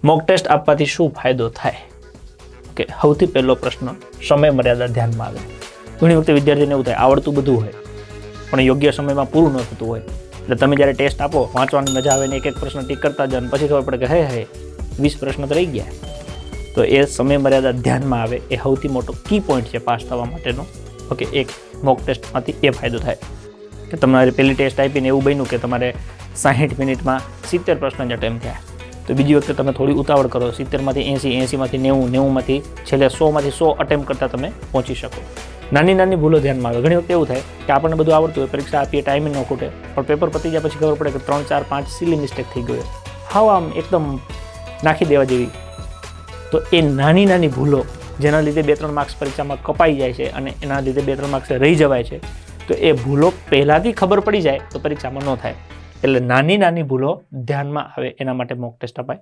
Mock test આપવાથી શું ફાયદો થાય? ઓકે, સૌથી પહેલો પ્રશ્ન, સમય મર્યાદા ધ્યાનમાં આવે. ઘણી વખતે વિદ્યાર્થીને એવું થાય, આવડતું બધું હોય પણ યોગ્ય સમયમાં પૂરું ન થતું હોય. એટલે તમે જ્યારે ટેસ્ટ આપો, વાંચવાની મજા આવે ને એક એક પ્રશ્ન ટીક કરતા જાઓ, પછી ખબર પડે કે હે 20 પ્રશ્ન તો રહી ગયા. તો એ સમય મર્યાદા ધ્યાનમાં આવે એ સૌથી મોટો કી પોઈન્ટ છે પાસ થવા માટેનો. ઓકે, એક મોક ટેસ્ટમાંથી એ ફાયદો થાય કે તમારે પહેલી ટેસ્ટ આપીને એવું બન્યું કે તમારે 60 મિનિટમાં 70 પ્રશ્ન જ અટેમ્પ થયા. તો બીજી વખતે તમે થોડી ઉતાવળ કરો, 70માંથી 80, 80માંથી 90, 90માંથી છેલ્લે 100માંથી 100 અટેમ્પ કરતાં તમે પહોંચી શકો. નાની નાની ભૂલો ધ્યાનમાં આવે. ઘણી વખતે એવું થાય કે આપણને બધું આવડતું હોય, પરીક્ષા આપીએ, ટાઈમ ન ખૂટે, પણ પેપર પતી જાય પછી ખબર પડે કે 3, 4, 5 સિલી મિસ્ટેક થઈ ગયો. હાવ આમ એકદમ નાખી દેવા જેવી. તો એ નાની નાની ભૂલો જેના લીધે 2-3 માર્ક્સ પરીક્ષામાં કપાઈ જાય છે અને એના લીધે 2-3 માર્ક્સ રહી જવાય છે. તો એ ભૂલો પહેલાંથી ખબર પડી જાય તો પરીક્ષામાં ન થાય. એટલે નાની નાની ભૂલો ધ્યાનમાં આવે એના માટે મોક ટેસ્ટ અપાય.